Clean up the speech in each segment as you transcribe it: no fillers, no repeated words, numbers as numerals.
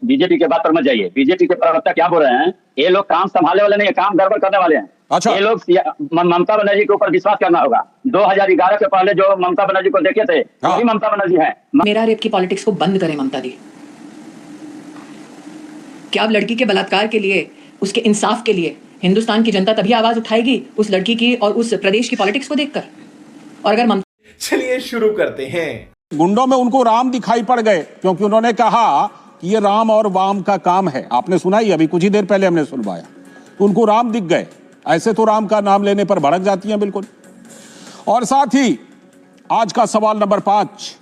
BJP के बात पर मत जाइए। बीजेपी के प्रवक्ता क्या बोल रहे हैं, ये लोग काम संभालने वाले नहीं है, काम गड़बड़ करने वाले हैं। अच्छा। ये लोग ममता बनर्जी के ऊपर विश्वास करना होगा। 2011 के पहले जो ममता बनर्जी को देखे थे वही ममता बनर्जी है। मेरा रेप की पॉलिटिक्स को बंद करें ममता दी। क्या अब लड़की के बलात्कार के लिए, उसके इंसाफ के लिए हिंदुस्तान की जनता तभी आवाज उठाएगी उस लड़की की और उस प्रदेश की पॉलिटिक्स को देखकर? और अगर ममता, चलिए शुरू करते हैं। गुंडों में उनको राम दिखाई पड़ गए क्योंकि उन्होंने कहा कि ये राम और वाम का काम है। आपने सुना ही, अभी कुछ ही देर पहले हमने सुनवाया, तो उनको राम दिख गए। ऐसे तो राम का नाम लेने पर भड़क जाती हैं बिल्कुल। और साथ ही आज का सवाल नंबर 5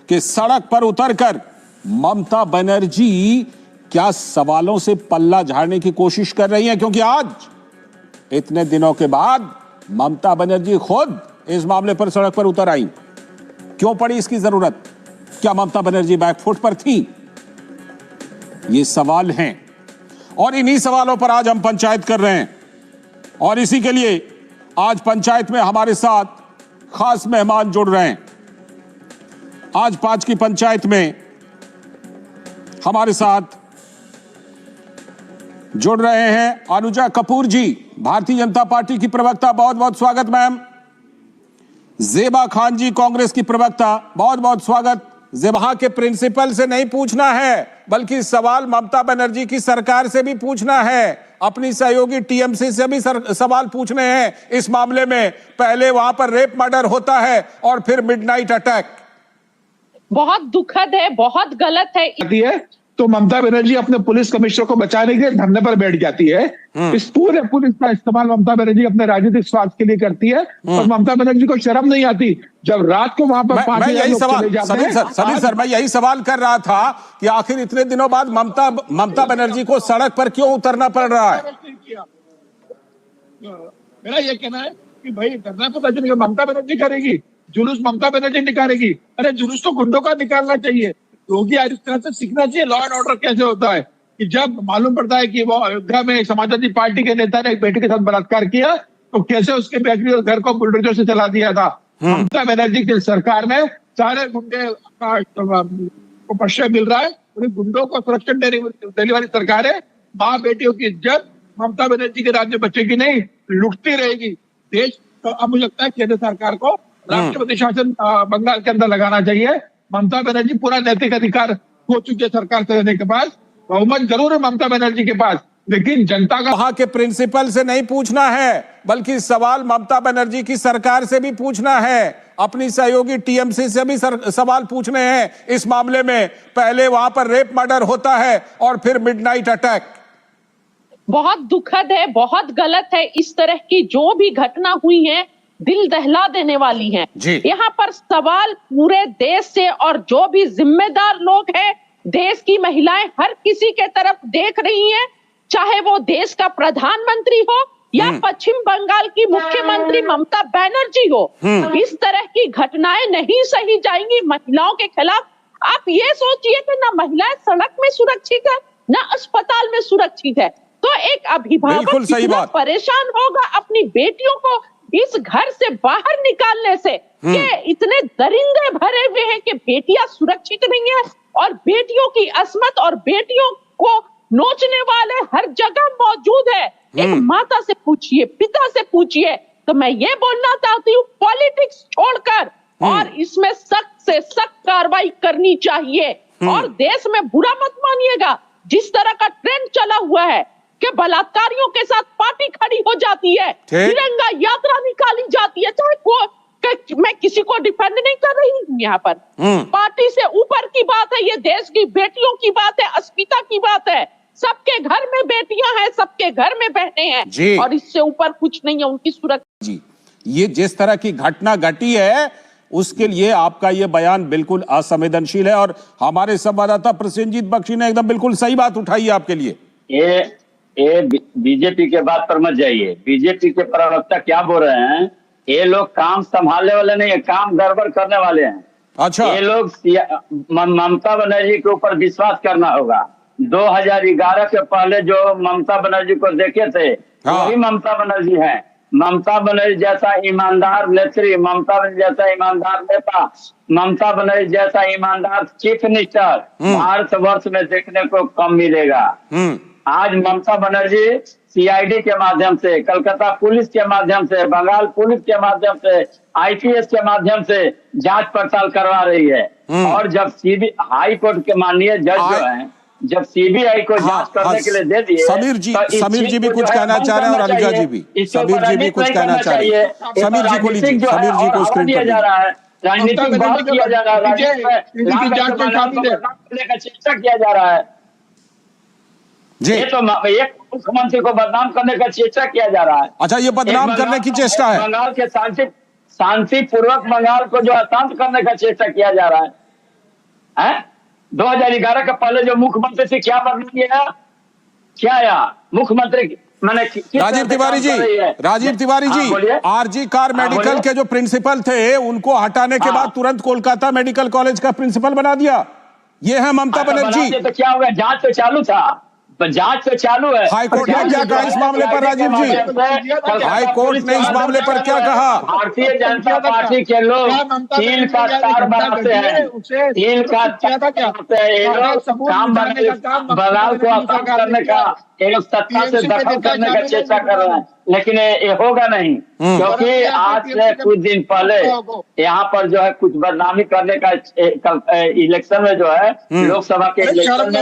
कि सड़क पर उतरकर ममता बनर्जी क्या सवालों से पल्ला झाड़ने की कोशिश कर रही हैं? क्योंकि आज इतने दिनों के बाद ममता बनर्जी खुद इस मामले पर सड़क पर उतर आई। क्यों पड़ी इसकी जरूरत? क्या ममता बनर्जी बैकफुट पर थी? ये सवाल हैं और इन्हीं सवालों पर आज हम पंचायत कर रहे हैं। और इसी के लिए आज पंचायत में हमारे साथ खास मेहमान जुड़ रहे हैं। आज 5 की पंचायत में हमारे साथ जुड़ रहे हैं अनुजा कपूर जी, भारतीय जनता पार्टी की प्रवक्ता, बहुत बहुत स्वागत मैम। ज़ेबा खान जी, कांग्रेस की प्रवक्ता, बहुत बहुत स्वागत। ज़ेबा के प्रिंसिपल से नहीं पूछना है बल्कि सवाल ममता बनर्जी की सरकार से भी पूछना है, अपनी सहयोगी टीएमसी से भी सवाल पूछने हैं इस मामले में। पहले वहां पर रेप मर्डर होता है और फिर मिडनाइट अटैक। बहुत दुखद है, बहुत गलत है। तो ममता बनर्जी अपने पुलिस कमिश्नर को बचाने के लिए धरने पर बैठ जाती है। इस पूरे पुलिस का इस्तेमाल ममता बनर्जी अपने राजनीतिक स्वार्थ के लिए करती है और ममता बनर्जी को शर्म नहीं आती जब रात को वहां पर 5,000 लोग चले जाते हैं। सर, मैं यही सवाल कर रहा था कि आखिर इतने दिनों बाद ममता बनर्जी को सड़क पर क्यों उतरना पड़ रहा है? मेरा ये कहना है कि भाई धरना प्रदर्शन ममता बनर्जी करेगी, जुलूस ममता बनर्जी निकालेगी। अरे जुलूस तो गुंडों का निकालना चाहिए। योगी आदित्यनाथ से सीखना चाहिए लॉ एंड ऑर्डर कैसे होता है। कि जब मालूम पड़ता है कि वो अयोध्या में समाजवादी पार्टी के नेता ने एक बेटी के साथ बलात्कार किया तो कैसे उसके बेटी और घर को बुलडोजर से चला दिया था। ममता बनर्जी की सरकार में सारे गुंडे को प्रश्रय मिल रहा है। उन्हें गुंडों को संरक्षण देने वाली सरकार है। माँ बेटियों की इज्जत ममता बनर्जी के राज्य में बचेगी नहीं, लुटती रहेगी देश। तो अब मुझे लगता है केंद्र सरकार को राष्ट्रपति शासन बंगाल के अंदर लगाना चाहिए। ममता बनर्जी पूरा नैतिक अधिकार हो चुकी है सरकार से रहने के बाद, बहुमत जरूर है ममता बनर्जी के पास, लेकिन जनता का वहां के प्रिंसिपल से नहीं पूछना है बल्कि सवाल ममता बनर्जी की सरकार से भी पूछना है, अपनी सहयोगी टीएमसी से भी सवाल पूछने हैं इस मामले में। पहले वहां पर रेप मर्डर होता है और फिर मिडनाइट अटैक। बहुत दुखद है, बहुत गलत है। इस तरह की जो भी घटना हुई है दिल दहला देने वाली हैं। यहाँ पर सवाल पूरे देश से और जो भी जिम्मेदार लोग हैं, देश की महिलाएं हर किसी के तरफ देख रही हैं, चाहे वो देश का प्रधानमंत्री हो या पश्चिम बंगाल की मुख्यमंत्री ममता बनर्जी हो। इस तरह की घटनाएं नहीं सही जाएंगी महिलाओं के खिलाफ। आप ये सोचिए कि ना महिलाएं सड़क में सुरक्षित है ना अस्पताल में सुरक्षित है, तो एक अभिभावक कितना परेशान होगा अपनी बेटियों को इस घर से बाहर निकालने से कि इतने दरिंदे भरे हुए हैं कि बेटियां सुरक्षित नहीं है और बेटियों की अस्मत और बेटियों को नोचने वाले हर जगह मौजूद है। एक माता से पूछिए, पिता से पूछिए। तो मैं ये बोलना चाहती हूँ, पॉलिटिक्स छोड़कर और इसमें सख्त से सख्त कार्रवाई करनी चाहिए। और देश में बुरा मत मानिएगा, जिस तरह का ट्रेंड चला हुआ है कि बलात्कारियों के साथ पार्टी खड़ी हो जाती है, तिरंगा यात्रा निकाली जाती है, चाहे मैं किसी को डिफेंड नहीं कर रही हूँ यहाँ पर। पार्टी से ऊपर की बात है, ये देश की बेटियों की बात है, अस्मिता की बात है। सबके घर में बेटियां हैं, सबके घर में बहनें हैं और इससे ऊपर कुछ नहीं है उनकी सुरक्षा। जी, ये जिस तरह की घटना घटी है उसके लिए आपका ये बयान बिल्कुल असंवेदनशील है और हमारे संवाददाता प्रसेनजीत बख्शी ने एकदम बिल्कुल सही बात उठाई है आपके लिए। ये बीजेपी के बात पर मत जाइए। बीजेपी के प्रवक्ता क्या बोल रहे हैं, ये लोग काम संभालने वाले नहीं है, काम गड़बड़ करने वाले हैं। अच्छा। ये लोग ममता बनर्जी के ऊपर विश्वास करना होगा। 2011 के पहले जो ममता बनर्जी को देखे थे वही ममता बनर्जी है। ममता बनर्जी जैसा ईमानदार नेत्री, ममता बनर्जी जैसा ईमानदार नेता, ममता बनर्जी जैसा ईमानदार चीफ मिनिस्टर भारतवर्ष में देखने को कम मिलेगा। आज ममता बनर्जी सीआईडी के माध्यम से, कलकत्ता पुलिस के माध्यम से, बंगाल पुलिस के माध्यम से, आईपीएस के माध्यम से जांच पड़ताल करवा रही है। और जब हाई कोर्ट के माननीय जज जो हैं, जब सीबीआई को जांच करने के लिए दे दिए, समीर जी भी कुछ कहना चाह रहे हैं और अनुजा जी भी, समीर जी भी कुछ कहना चाह रहे हैं। समीर जी को लीजिए, समीर जी को स्क्रीन पर जा रहा है, राजनीतिक बहस किया जा रहा है, चर्चा किया जा रहा है जी। ये तो एक मुख्यमंत्री को बदनाम करने का चेष्टा किया जा रहा है। अच्छा, ये बदनाम करने की चेष्टा है। बंगाल के शांतिपूर्वक बंगाल को जो अशांत करने का चेष्टा किया जा रहा है। 2011 के पहले जो मुख्यमंत्री से क्या बदनाम किया, क्या आया मुख्यमंत्री मैंने Rajiv Tiwari ji, RG car medical के जो प्रिंसिपल थे उनको हटाने के बाद तुरंत कोलकाता मेडिकल कॉलेज का प्रिंसिपल बना दिया। ये है ममता बनर्जी। तो क्या हुआ, जांच तो चालू था, जांच तो चालू है। हाईकोर्ट ने क्या कहा इस मामले पर राजीव जी? हाईकोर्ट ने इस मामले पर क्या कहा? भारतीय जनता पार्टी के लोग तिल का तार बनाते हैं, तिल का काम बंगाल को अशांत करने का, एक सत्ता से दखल करने का चेष्टा कर रहे हैं, लेकिन ये होगा नहीं, क्योंकि आज से कुछ दिन पहले यहाँ पर जो है कुछ बदनामी करने का इलेक्शन में जो है लोकसभा के इलेक्शन में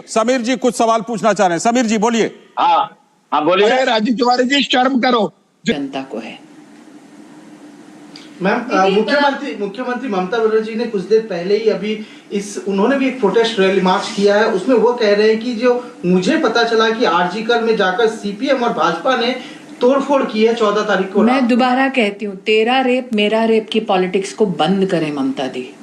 समीर जी कुछ सवाल पूछना चाह रहे हैं। समीर जी बोलिए। हाँ बोलिए। राजीव तिवारी जी शर्म करो, जनता को है। मैम, मुख्यमंत्री ममता बनर्जी ने कुछ देर पहले ही उन्होंने भी एक प्रोटेस्ट रैली मार्च किया है, उसमें वो कह रहे हैं कि जो मुझे पता चला कि आरजीकर में जाकर सीपीएम और भाजपा ने तोड़फोड़ की है 14 तारीख को। मैं दोबारा कहती हूँ, तेरा रेप मेरा रेप की पॉलिटिक्स को बंद करें ममता दी।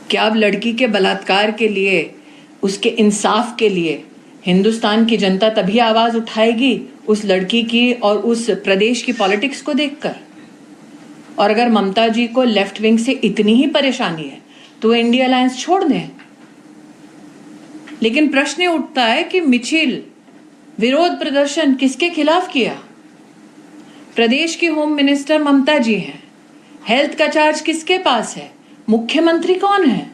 क्या अब लड़की के बलात्कार के लिए, उसके इंसाफ के लिए हिंदुस्तान की जनता तभी आवाज उठाएगी उस लड़की की और उस प्रदेश की पॉलिटिक्स को देखकर? और अगर ममता जी को लेफ्ट विंग से इतनी ही परेशानी है तो इंडिया अलायंस छोड़ दें। लेकिन प्रश्न उठता है कि मिचिल विरोध प्रदर्शन किसके खिलाफ किया? प्रदेश की होम मिनिस्टर ममता जी हैं, हेल्थ का चार्ज किसके पास है, मुख्यमंत्री कौन है?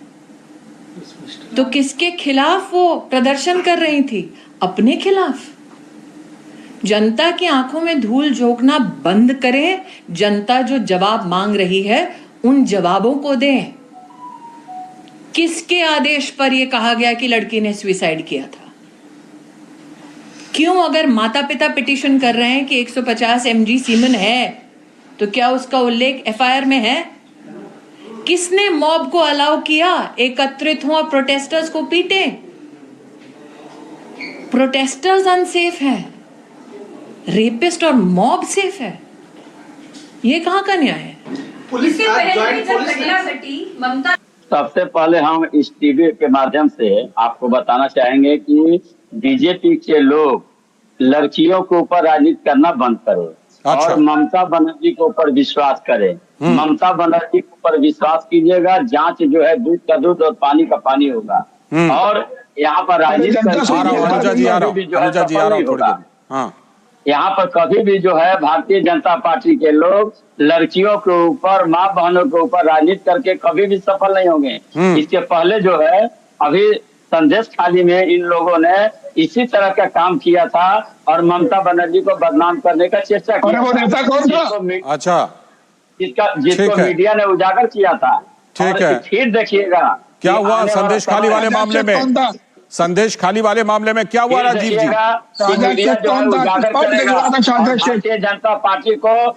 तो किसके खिलाफ वो प्रदर्शन कर रही थी? अपने खिलाफ। जनता की आंखों में धूल झोंकना बंद करें। जनता जो जवाब मांग रही है उन जवाबों को दें। किसके आदेश पर यह कहा गया कि लड़की ने सुसाइड किया था? क्यों? अगर माता पिता पिटीशन कर रहे हैं कि 150 mg सीमेन है तो क्या उसका उल्लेख एफआईआर में है? किसने मॉब को अलाउ किया एकत्रित हो और प्रोटेस्टर्स को पीटे? प्रोटेस्टर्स अनसेफ है, रेपिस्ट और मॉब सेफ है। ये कहां का न्याय है? पुलिस सबसे पहले हम इस टीवी के माध्यम से आपको बताना चाहेंगे कि बीजेपी के लोग लड़कियों के ऊपर राजनीति करना बंद करें। अच्छा। और ममता बनर्जी के ऊपर विश्वास करें। ममता बनर्जी के ऊपर विश्वास कीजिएगा, जांच जो है दूध का दूध और पानी का पानी होगा। और यहाँ पर राजनीति यहाँ पर कभी भी जो है भारतीय जनता पार्टी के लोग लड़कियों के ऊपर, माँ बहनों के ऊपर राजनीति करके कभी भी सफल नहीं होंगे। इसके पहले जो है अभी संदेश खाली में इन लोगों ने इसी तरह का काम किया था और ममता बनर्जी को बदनाम करने का चेष्टा किया। वो नेता कौन था? अच्छा, जिसको मीडिया ने उजागर किया था। ठीक है, फिर देखिएगा क्या हुआ संदेश खाली वाले मामले में। संदेश खाली वाले मामले में क्या हुआ राजीव जी? भारतीय जनता पार्टी को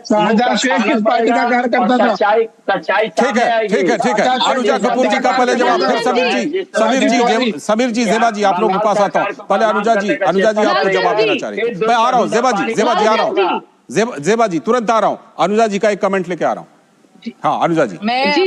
सच्चाई ठीक है। अनुजा कपूर जी का पहले जवाब, फिर समीर जी, जेबा जी आप लोग के पास आता हूँ। पहले अनुजा जी आपको जवाब देना चाह रही है। मैं आ रहा हूँ, जेबा जी आ रहा हूँ। जेबा जी तुरंत आ रहा हूँ। अनुजा जी का एक कमेंट लेके आ रहा हूँ। हाँ अनुजा जी।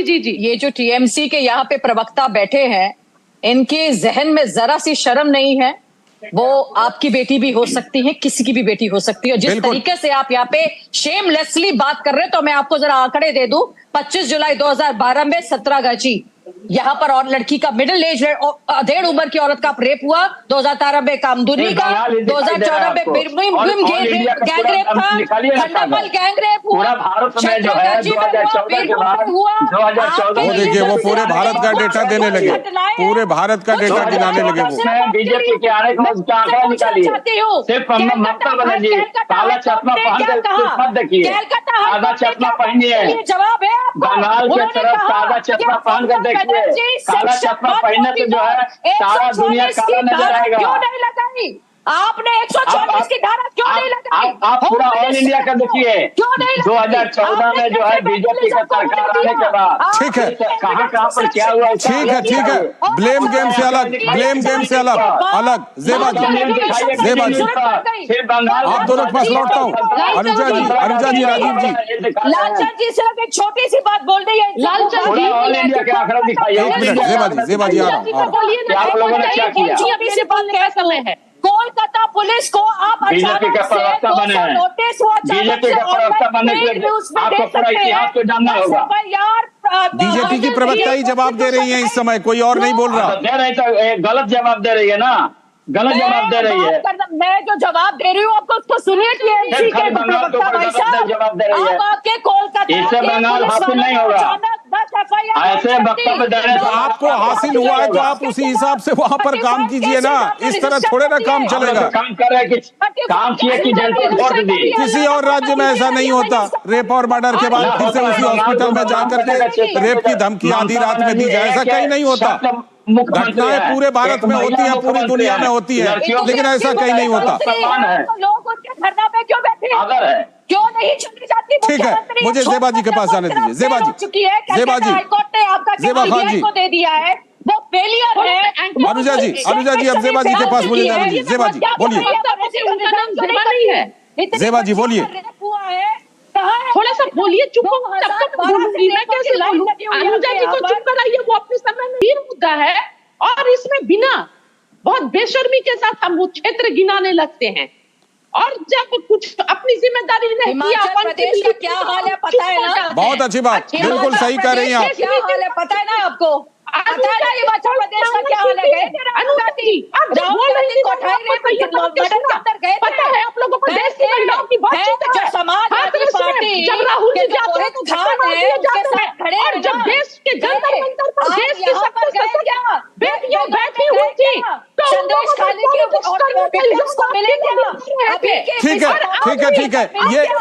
जी ये जो टीएमसी के यहाँ पे प्रवक्ता बैठे हैं, इनके जहन में जरा सी शर्म नहीं है। वो आपकी बेटी भी हो सकती है, किसी की भी बेटी हो सकती है। जिस तरीके से आप यहाँ पे शेमलेसली बात कर रहे हैं, तो मैं आपको जरा आंकड़े दे दूं। 25 जुलाई 2012 में 17 गाची, यहाँ पर और लड़की का मिडिल एज 1.5 उम्र की औरत का रेप हुआ, 2013 में कामदुनी का, 2014 में बिरमिंघम गैंग रेप था, खंडापल गैंग रेप हुआ, भारत में जो है 2014 के बाद 2014 देखिए वो पूरे भारत का डेटा देने लगे, पूरे भारत का डेटा गिनाने लगे वो। बीजेपी के आने के बाद आंकड़ा निकालिए, सिर्फ ममता बनर्जी काला चश्मा पहन कर मत देखिए, सादा चश्मा पहनिए, जवाब है बंगाल के तरफ सादा चश्मा पहन कर देखिए, काला चश्मा पहनने से जो है सारा दुनिया काला नजर आएगा। क्यों नहीं लगाई आपने 124 की धारा, क्यों नहीं लगाई? आप पूरा ऑल इंडिया का देखिए, 2014 में जो है बीजेपी का सरकार आने के बाद ठीक है, कहाँ पर क्या हुआ, ठीक है, ब्लेम गेम से अलग, ब्लेम गेम से अलग अलग। जेबा जी फिर बंगाल आप दोनों के पास लौटता हूँ। अनुजा जी, राजीव जी, लालचंद जी सिर्फ एक छोटी सी बात बोल रही है, लालचंद जी ऑल इंडिया के आंकड़ा दिखाइए। एक मिनट, जेबा जी आ रहा हूँ। आप लोगों ने क्या किया? अभी से बात क्या समय है? कोलकाता पुलिस को आप बीजेपी का प्रवक्ता बने हैं, बीजेपी का प्रवक्ता बनने के लिए आपको पूरा इतिहास को जानना होगा। बीजेपी की प्रवक्ता ही जवाब दे रही है इस समय, कोई और नहीं बोल रहा। दे रही तो गलत जवाब दे रही है ना, गलत जवाब दे रही है। मैं जो जवाब दे रही हूँ आपको उसको सुनिए, टीएमसी के प्रवक्ता भाई साहब जवाब दे रही है, आपके कोलकाता इससे बंगाल हासिल नहीं होगा। ऐसे वक्तव्य देने से आपको हासिल हुआ है तो आप उसी हिसाब से वहां पर काम कीजिए ना, इस तरह थोड़े ना काम चलेगा। काम कर रहे हैं कि काम किए कि जनता वोट दी। किसी और राज्य में ऐसा नहीं होता, रेप और मर्डर के बाद फिर से उसी हॉस्पिटल में जाकर के रेप की धमकी आधी रात में दी जाए, ऐसा कहीं नहीं होता। घटनाएं पूरे भारत में होती है, पूरी दुनिया में होती है, लेकिन ऐसा कहीं नहीं होता। लोग उसके धरना पे क्यों बैठे हैं? क्यों नहीं चली जाती? ठीक है, मुझे जेबा जी के पास जाने दीजिए। जेबा जी, हाईकोर्ट ने आपका जेबा खान जी को दे दिया है, वो फेलियर है। अनुजा जी, अब जेबा जी के पास बोलिए। जेबा जी बोलिए, जेबा जी बोलिए। थोड़ा सा बोलिए, चुप बोलूंगी मैं, कैसे बोलूं? अनुजा जी को चुप कराइए, वो अपने समय में वीर मुद्दा है, और इसमें बिना बहुत बेशर्मी के साथ हम वो क्षेत्र गिनाने लगते हैं, और जब कुछ अपनी जिम्मेदारी नहीं किया। प्रदेश का क्या हाल है पता है ना? बहुत अच्छी बात, बिल्कुल सही कह रही हैं आप। क्या हाल है पता है ना आपको? पता है ना हिमाचल प्रदेश का क्या हाल है? पता है आप लोगों को देश की महिलाओं की बातचीत है, समाजवादी पार्टी जब राहुल जी जाते हैं तो खड़े, और जब देश के जंतर मंतर पर देश की बेटियां बैठी हुई थी तो संदेश खाली ठीक है,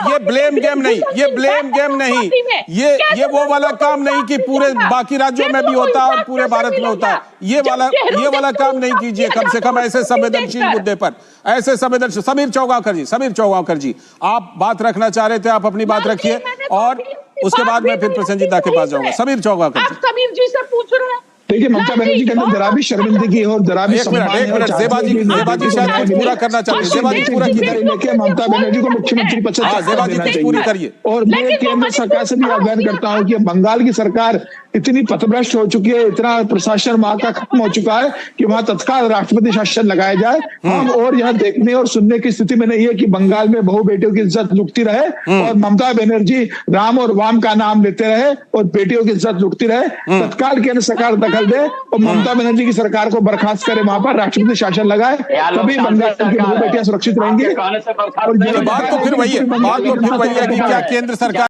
ये ब्लेम गेम नहीं, ये वो वाला काम नहीं कि पूरे बाकी राज्यों में भी होता है और पूरे भारत में होता है। ये वाला काम नहीं कीजिए, कम से कम ऐसे संवेदनशील मुद्दे पर, ऐसे संवेदनशील। समीर चौगांवकर जी, आप बात रखना चाह रहे थे, आप अपनी बात रखिए, और उसके बाद मैं फिर प्रसन्नजीत के पास जाऊंगा। समीर चौगांवकर जी, समीर जी से पूछ रहे हैं। देखिए, ममता बनर्जी के अंदर जरा भी शर्मिंदगी और जरा भी सम्मान है। एक मिनट, जेबा जी शायद कुछ पूरा करना चाहते हैं। जेबा जी पूरा कीजिए। ममता बनर्जी को मुख्यमंत्री पद से जेबा जी पूरी करिए। और मैं केंद्र सरकार से भी आह्वान करता हूं कि बंगाल की सरकार इतनी पथभ्रष्ट हो चुकी है, इतना प्रशासन वहां का खत्म हो चुका है कि वहां तत्काल राष्ट्रपति शासन लगाया जाए। हम और यहाँ देखने और सुनने की स्थिति में नहीं है कि बंगाल में बहु बेटियों की इज्जत लुटती रहे और ममता बनर्जी राम और वाम का नाम लेते रहे और बेटियों की इज्जत लुटती रहे। तत्काल केंद्र सरकार दखल दे और ममता बनर्जी की सरकार को बर्खास्त करे, वहां पर राष्ट्रपति शासन लगाए, तभी बंगाल की बहु बेटियां सुरक्षित रहेंगी। बात तो फिर वही है कि क्या केंद्र सरकार